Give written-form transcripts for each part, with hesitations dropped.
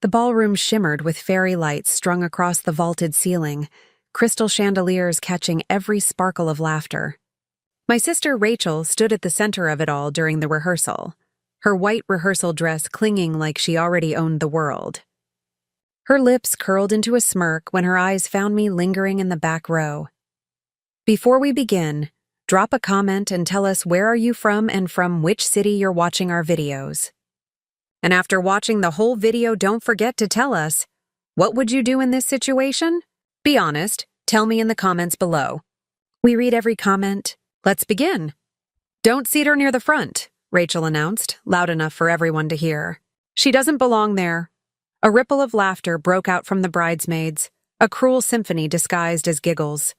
The ballroom shimmered with fairy lights strung across the vaulted ceiling, crystal chandeliers catching every sparkle of laughter. My sister Rachel stood at the center of it all during the rehearsal, her white rehearsal dress clinging like she already owned the world. Her lips curled into a smirk when her eyes found me lingering in the back row. Before we begin, drop a comment and tell us where are you from and from which city you're watching our videos. And after watching the whole video, don't forget to tell us, what would you do in this situation? Be honest, tell me in the comments below. We read every comment. Let's begin. Don't seat her near the front, Rachel announced, loud enough for everyone to hear. She doesn't belong there. A ripple of laughter broke out from the bridesmaids, a cruel symphony disguised as giggles.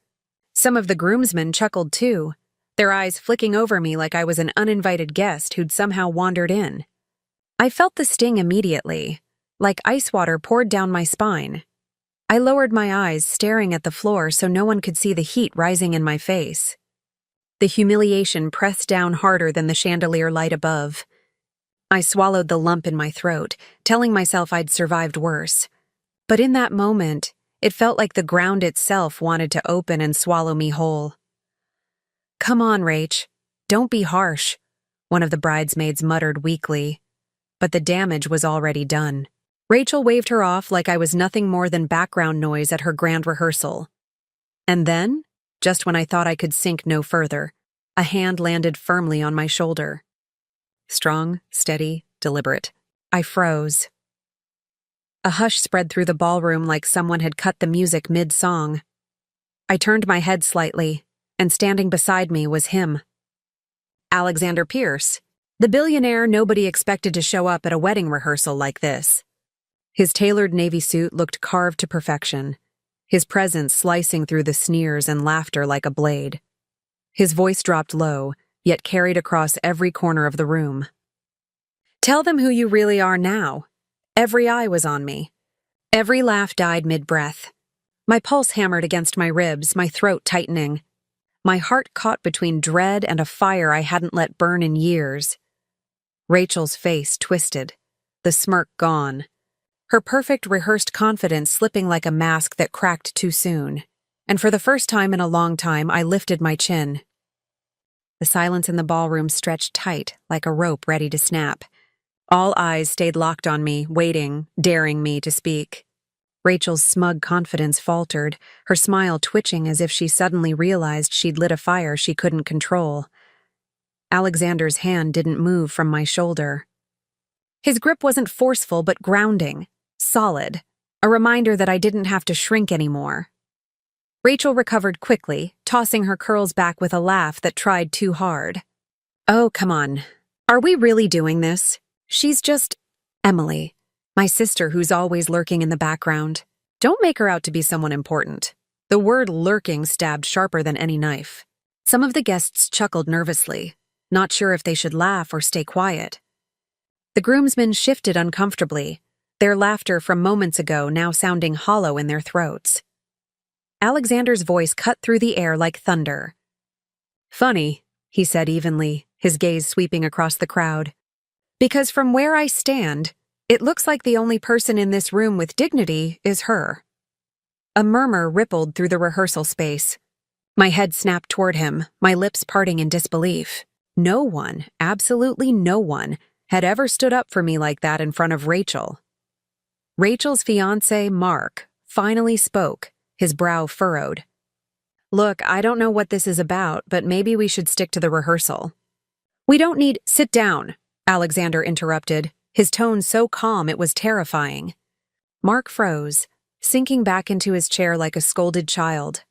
Some of the groomsmen chuckled too, their eyes flicking over me like I was an uninvited guest who'd somehow wandered in. I felt the sting immediately, like ice water poured down my spine. I lowered my eyes, staring at the floor so no one could see the heat rising in my face. The humiliation pressed down harder than the chandelier light above. I swallowed the lump in my throat, telling myself I'd survived worse. But in that moment, it felt like the ground itself wanted to open and swallow me whole. "Come on, Rach. Don't be harsh," one of the bridesmaids muttered weakly. But the damage was already done. Rachel waved her off like I was nothing more than background noise at her grand rehearsal. And then, just when I thought I could sink no further, a hand landed firmly on my shoulder. Strong, steady, deliberate. I froze. A hush spread through the ballroom like someone had cut the music mid-song. I turned my head slightly, and standing beside me was him. Alexander Pierce, the billionaire nobody expected to show up at a wedding rehearsal like this. His tailored navy suit looked carved to perfection, his presence slicing through the sneers and laughter like a blade. His voice dropped low, yet carried across every corner of the room. "Tell them who you really are now." Every eye was on me. Every laugh died mid-breath. My pulse hammered against my ribs, my throat tightening. My heart caught between dread and a fire I hadn't let burn in years. Rachel's face twisted, the smirk gone, her perfect rehearsed confidence slipping like a mask that cracked too soon. And for the first time in a long time, I lifted my chin. The silence in the ballroom stretched tight, like a rope ready to snap. All eyes stayed locked on me, waiting, daring me to speak. Rachel's smug confidence faltered, her smile twitching as if she suddenly realized she'd lit a fire she couldn't control. Alexander's hand didn't move from my shoulder. His grip wasn't forceful but grounding, solid, a reminder that I didn't have to shrink anymore. Rachel recovered quickly, tossing her curls back with a laugh that tried too hard. "Oh, come on. Are we really doing this? She's just Emily, my sister who's always lurking in the background. Don't make her out to be someone important." The word lurking stabbed sharper than any knife. Some of the guests chuckled nervously, not sure if they should laugh or stay quiet. The groomsmen shifted uncomfortably, their laughter from moments ago now sounding hollow in their throats. Alexander's voice cut through the air like thunder. "Funny," he said evenly, his gaze sweeping across the crowd. "Because from where I stand, it looks like the only person in this room with dignity is her." A murmur rippled through the rehearsal space. My head snapped toward him, my lips parting in disbelief. No one, absolutely no one, had ever stood up for me like that in front of Rachel. Rachel's fiancé, Mark, finally spoke, his brow furrowed. "Look, I don't know what this is about, but maybe we should stick to the rehearsal." "We don't need—" "Sit down," Alexander interrupted, his tone so calm it was terrifying. Mark froze, sinking back into his chair like a scolded child.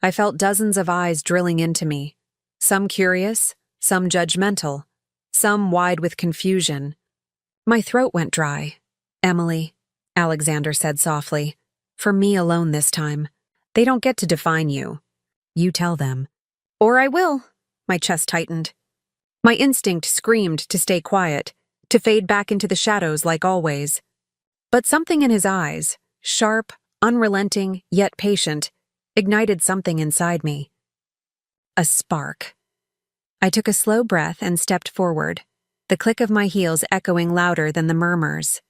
I felt dozens of eyes drilling into me, some curious, some judgmental, some wide with confusion. My throat went dry. "Emily," Alexander said softly, "for me alone this time. They don't get to define you. You tell them." "Or I will." My chest tightened. My instinct screamed to stay quiet, to fade back into the shadows like always. But something in his eyes, sharp, unrelenting, yet patient, ignited something inside me. A spark. I took a slow breath and stepped forward, the click of my heels echoing louder than the murmurs.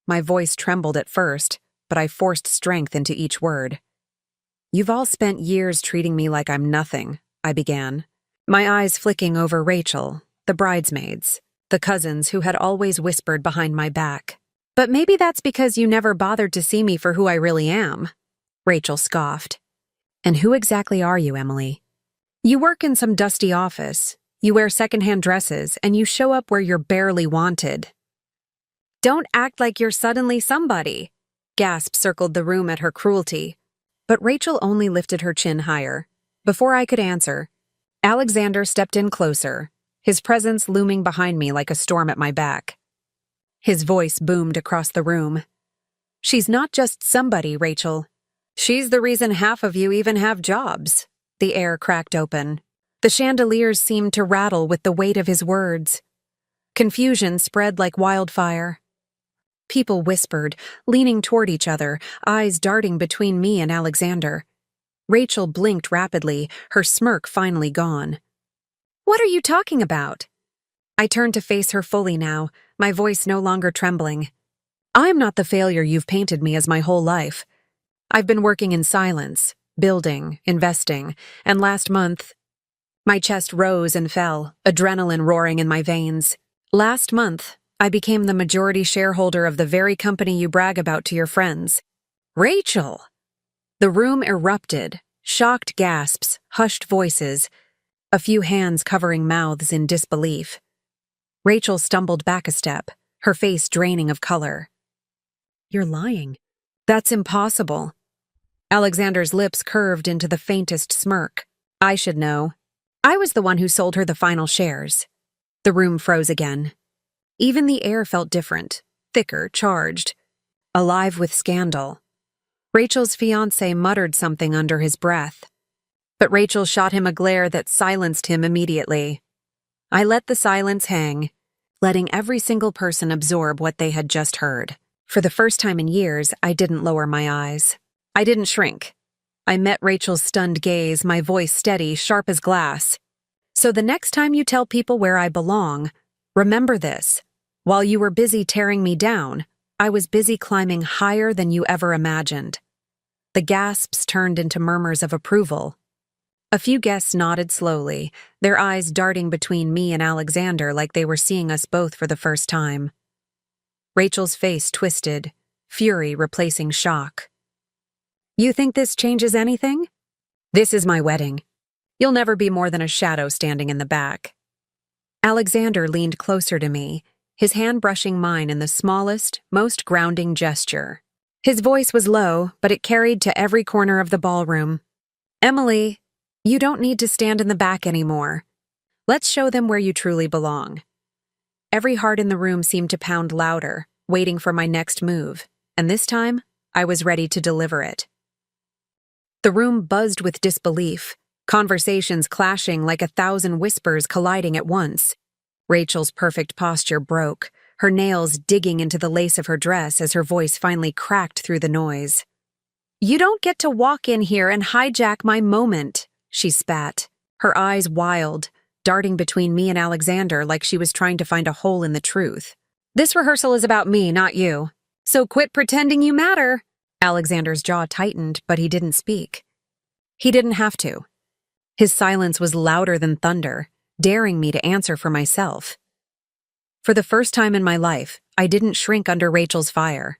My voice trembled at first, but I forced strength into each word. "You've all spent years treating me like I'm nothing," I began, my eyes flicking over Rachel, the bridesmaids, the cousins who had always whispered behind my back. "But maybe that's because you never bothered to see me for who I really am," Rachel scoffed. "And who exactly are you, Emily? You work in some dusty office, you wear secondhand dresses, and you show up where you're barely wanted." "Don't act like you're suddenly somebody," gasp circled the room at her cruelty. But Rachel only lifted her chin higher. Before I could answer, Alexander stepped in closer, his presence looming behind me like a storm at my back. His voice boomed across the room. "She's not just somebody, Rachel. She's the reason half of you even have jobs." The air cracked open. The chandeliers seemed to rattle with the weight of his words. Confusion spread like wildfire. People whispered, leaning toward each other, eyes darting between me and Alexander. Rachel blinked rapidly, her smirk finally gone. "What are you talking about?" I turned to face her fully now, my voice no longer trembling. "I'm not the failure you've painted me as my whole life. I've been working in silence, building, investing, and last month—" My chest rose and fell, adrenaline roaring in my veins. "Last month, I became the majority shareholder of the very company you brag about to your friends." "Rachel!" The room erupted, shocked gasps, hushed voices, a few hands covering mouths in disbelief. Rachel stumbled back a step, her face draining of color. "You're lying. That's impossible." Alexander's lips curved into the faintest smirk. "I should know. I was the one who sold her the final shares." The room froze again. Even the air felt different, thicker, charged, alive with scandal. Rachel's fiancé muttered something under his breath, but Rachel shot him a glare that silenced him immediately. I let the silence hang, letting every single person absorb what they had just heard. For the first time in years, I didn't lower my eyes. I didn't shrink. I met Rachel's stunned gaze, my voice steady, sharp as glass. "So the next time you tell people where I belong, remember this. While you were busy tearing me down, I was busy climbing higher than you ever imagined." The gasps turned into murmurs of approval. A few guests nodded slowly, their eyes darting between me and Alexander like they were seeing us both for the first time. Rachel's face twisted, fury replacing shock. "You think this changes anything? This is my wedding. You'll never be more than a shadow standing in the back." Alexander leaned closer to me, his hand brushing mine in the smallest, most grounding gesture. His voice was low, but it carried to every corner of the ballroom. "Emily, you don't need to stand in the back anymore. Let's show them where you truly belong." Every heart in the room seemed to pound louder, waiting for my next move, and this time, I was ready to deliver it. The room buzzed with disbelief, conversations clashing like 1,000 whispers colliding at once. Rachel's perfect posture broke, her nails digging into the lace of her dress as her voice finally cracked through the noise. "You don't get to walk in here and hijack my moment," she spat, her eyes wild, darting between me and Alexander like she was trying to find a hole in the truth. "This rehearsal is about me, not you. So quit pretending you matter." Alexander's jaw tightened, but he didn't speak. He didn't have to. His silence was louder than thunder, daring me to answer for myself. For the first time in my life, I didn't shrink under Rachel's fire.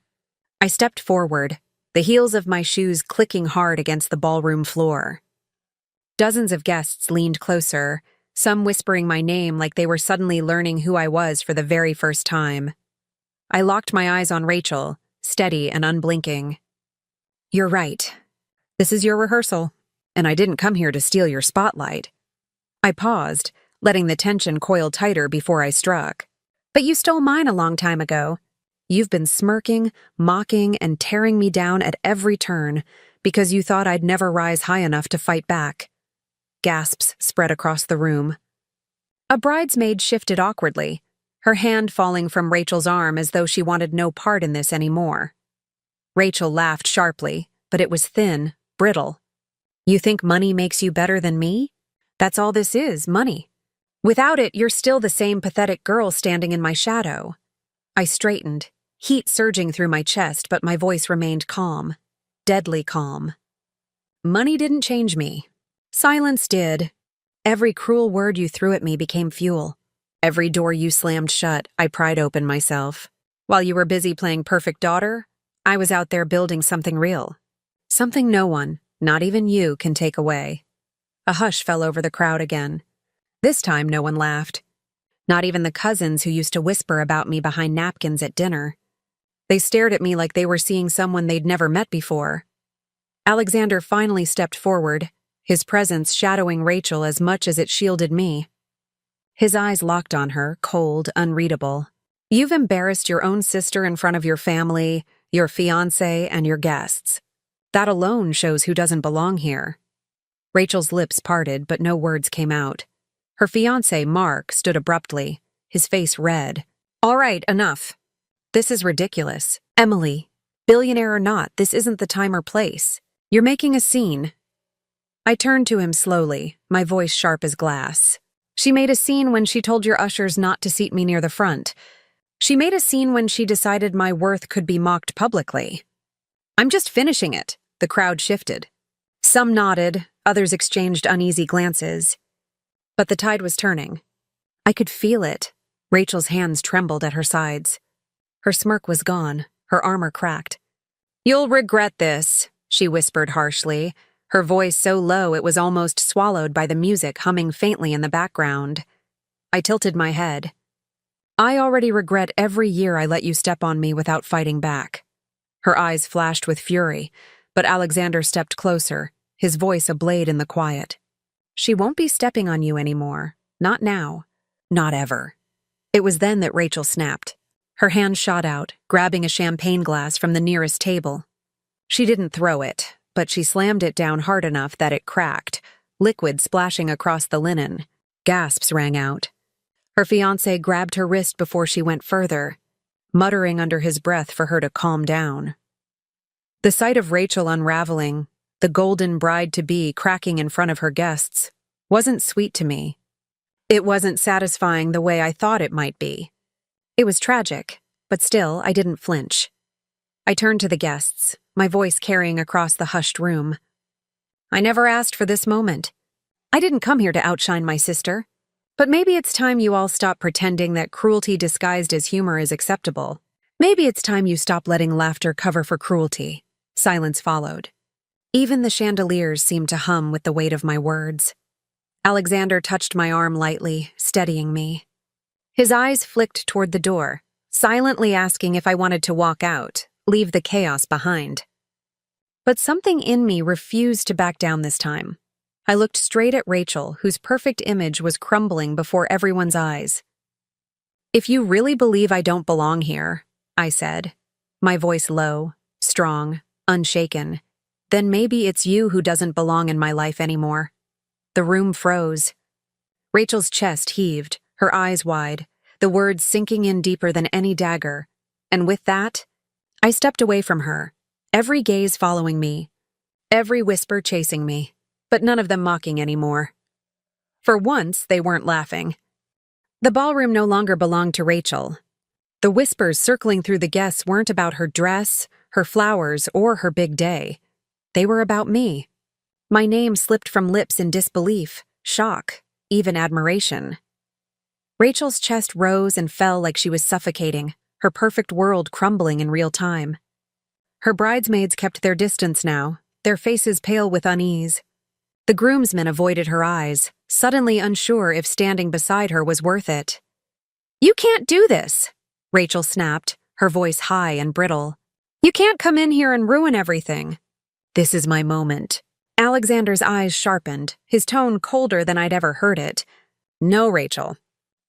I stepped forward, the heels of my shoes clicking hard against the ballroom floor. Dozens of guests leaned closer, some whispering my name like they were suddenly learning who I was for the very first time. I locked my eyes on Rachel, steady and unblinking. "You're right. This is your rehearsal, and I didn't come here to steal your spotlight." I paused, letting the tension coil tighter before I struck. "But you stole mine a long time ago. You've been smirking, mocking, and tearing me down at every turn because you thought I'd never rise high enough to fight back." Gasps spread across the room. A bridesmaid shifted awkwardly, her hand falling from Rachel's arm as though she wanted no part in this anymore. Rachel laughed sharply, but it was thin, brittle. "You think money makes you better than me? That's all this is, money. Without it, you're still the same pathetic girl standing in my shadow." I straightened, heat surging through my chest, but my voice remained calm, deadly calm. Money didn't change me. Silence did. Every cruel word you threw at me became fuel. Every door you slammed shut, I pried open myself. While you were busy playing perfect daughter, I was out there building something real. Something no one, not even you, can take away. A hush fell over the crowd again. This time no one laughed. Not even the cousins who used to whisper about me behind napkins at dinner. They stared at me like they were seeing someone they'd never met before. Alexander finally stepped forward, his presence shadowing Rachel as much as it shielded me. His eyes locked on her, cold, unreadable. You've embarrassed your own sister in front of your family, your fiancé, and your guests. That alone shows who doesn't belong here. Rachel's lips parted, but no words came out. Her fiancé, Mark, stood abruptly, his face red. All right, enough. This is ridiculous. Emily, billionaire or not, this isn't the time or place. You're making a scene. I turned to him slowly, my voice sharp as glass. She made a scene when she told your ushers not to seat me near the front. She made a scene when she decided my worth could be mocked publicly. I'm just finishing it. The crowd shifted. Some nodded, others exchanged uneasy glances. But the tide was turning. I could feel it. Rachel's hands trembled at her sides. Her smirk was gone, her armor cracked. You'll regret this, she whispered harshly, her voice so low it was almost swallowed by the music humming faintly in the background. I tilted my head. I already regret every year I let you step on me without fighting back. Her eyes flashed with fury, but Alexander stepped closer, his voice a blade in the quiet. She won't be stepping on you anymore. Not now. Not ever. It was then that Rachel snapped. Her hand shot out, grabbing a champagne glass from the nearest table. She didn't throw it, but she slammed it down hard enough that it cracked, liquid splashing across the linen. Gasps rang out. Her fiancé grabbed her wrist before she went further, muttering under his breath for her to calm down. The sight of Rachel unraveling, the golden bride-to-be cracking in front of her guests, wasn't sweet to me. It wasn't satisfying the way I thought it might be. It was tragic, but still, I didn't flinch. I turned to the guests, my voice carrying across the hushed room. I never asked for this moment. I didn't come here to outshine my sister. But maybe it's time you all stop pretending that cruelty disguised as humor is acceptable. Maybe it's time you stop letting laughter cover for cruelty. Silence followed. Even the chandeliers seemed to hum with the weight of my words. Alexander touched my arm lightly, steadying me. His eyes flicked toward the door, silently asking if I wanted to walk out, leave the chaos behind. But something in me refused to back down this time. I looked straight at Rachel, whose perfect image was crumbling before everyone's eyes. If you really believe I don't belong here, I said, my voice low, strong, unshaken, then maybe it's you who doesn't belong in my life anymore. The room froze. Rachel's chest heaved, her eyes wide, the words sinking in deeper than any dagger, and with that, I stepped away from her, every gaze following me, every whisper chasing me, but none of them mocking anymore. For once, they weren't laughing. The ballroom no longer belonged to Rachel. The whispers circling through the guests weren't about her dress, her flowers, or her big day. They were about me. My name slipped from lips in disbelief, shock, even admiration. Rachel's chest rose and fell like she was suffocating, her perfect world crumbling in real time. Her bridesmaids kept their distance now, their faces pale with unease. The groomsmen avoided her eyes, suddenly unsure if standing beside her was worth it. You can't do this, Rachel snapped, her voice high and brittle. You can't come in here and ruin everything. This is my moment. Alexander's eyes sharpened, his tone colder than I'd ever heard it. No, Rachel.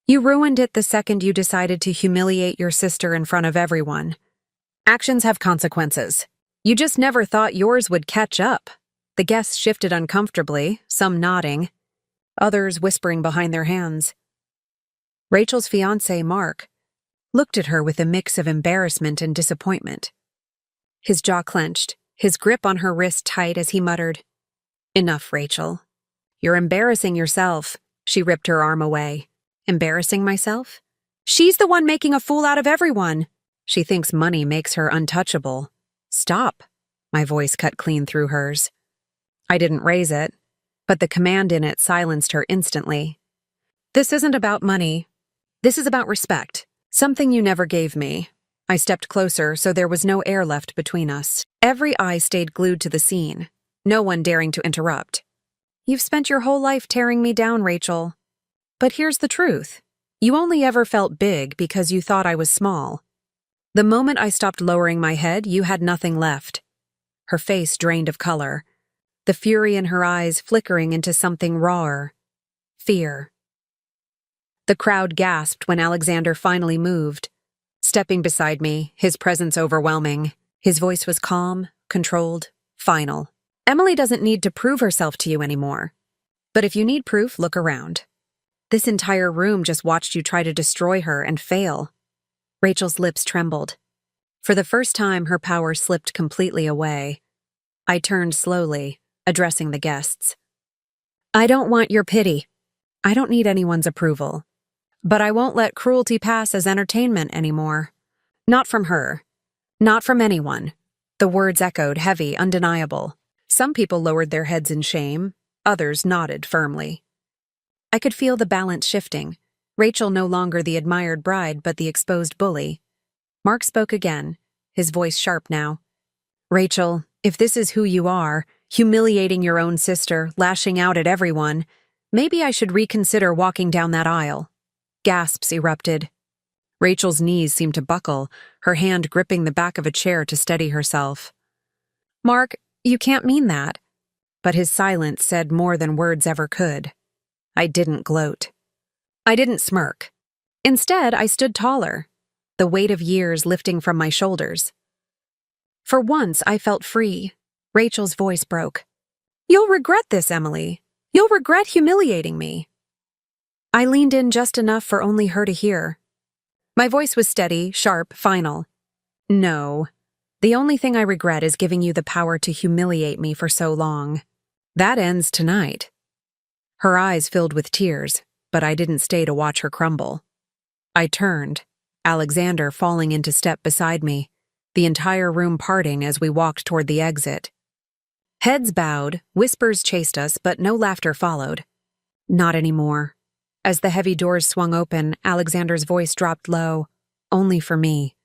You ruined it the second you decided to humiliate your sister in front of everyone. Actions have consequences. You just never thought yours would catch up. The guests shifted uncomfortably, some nodding, others whispering behind their hands. Rachel's fiancé, Mark, looked at her with a mix of embarrassment and disappointment. His jaw clenched, his grip on her wrist tight as he muttered, Enough, Rachel. You're embarrassing yourself. She ripped her arm away. Embarrassing myself? She's the one making a fool out of everyone. She thinks money makes her untouchable. Stop. My voice cut clean through hers. I didn't raise it, but the command in it silenced her instantly. This isn't about money. This is about respect. Something you never gave me. I stepped closer, so there was no air left between us. Every eye stayed glued to the scene, no one daring to interrupt. You've spent your whole life tearing me down, Rachel. But here's the truth. You only ever felt big because you thought I was small. The moment I stopped lowering my head, you had nothing left. Her face drained of color, the fury in her eyes flickering into something rawer. Fear. The crowd gasped when Alexander finally moved. Stepping beside me, his presence overwhelming. His voice was calm, controlled, final. Emily doesn't need to prove herself to you anymore. But if you need proof, look around. This entire room just watched you try to destroy her and fail. Rachel's lips trembled. For the first time, her power slipped completely away. I turned slowly, addressing the guests. I don't want your pity. I don't need anyone's approval. But I won't let cruelty pass as entertainment anymore. Not from her. Not from anyone. The words echoed, heavy, undeniable. Some people lowered their heads in shame. Others nodded firmly. I could feel the balance shifting. Rachel no longer the admired bride, but the exposed bully. Mark spoke again, his voice sharp now. Rachel, if this is who you are, humiliating your own sister, lashing out at everyone, maybe I should reconsider walking down that aisle. Gasps erupted. Rachel's knees seemed to buckle, her hand gripping the back of a chair to steady herself. Mark, you can't mean that. But his silence said more than words ever could. I didn't gloat. I didn't smirk. Instead, I stood taller, the weight of years lifting from my shoulders. For once, I felt free. Rachel's voice broke. You'll regret this, Emily. You'll regret humiliating me. I leaned in just enough for only her to hear. My voice was steady, sharp, final. No. The only thing I regret is giving you the power to humiliate me for so long. That ends tonight. Her eyes filled with tears, but I didn't stay to watch her crumble. I turned, Alexander falling into step beside me, the entire room parting as we walked toward the exit. Heads bowed, whispers chased us, but no laughter followed. Not anymore. As the heavy doors swung open, Alexander's voice dropped low, only for me.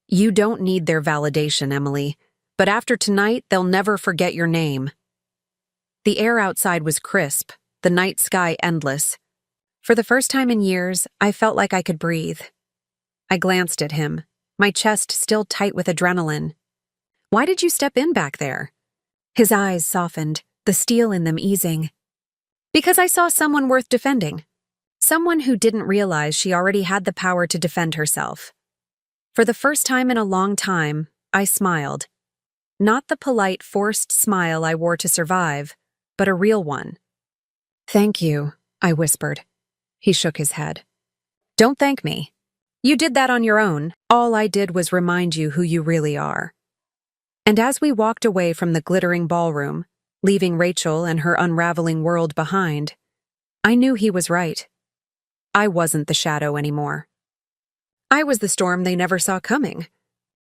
You don't need their validation, Emily, but after tonight, they'll never forget your name. The air outside was crisp, the night sky endless. For the first time in years, I felt like I could breathe. I glanced at him, my chest still tight with adrenaline. Why did you step in back there? His eyes softened, the steel in them easing. Because I saw someone worth defending. Someone who didn't realize she already had the power to defend herself. For the first time in a long time, I smiled. Not the polite, forced smile I wore to survive, but a real one. Thank you, I whispered. He shook his head. Don't thank me. You did that on your own. All I did was remind you who you really are. And as we walked away from the glittering ballroom, leaving Rachel and her unraveling world behind, I knew he was right. I wasn't the shadow anymore. I was the storm they never saw coming.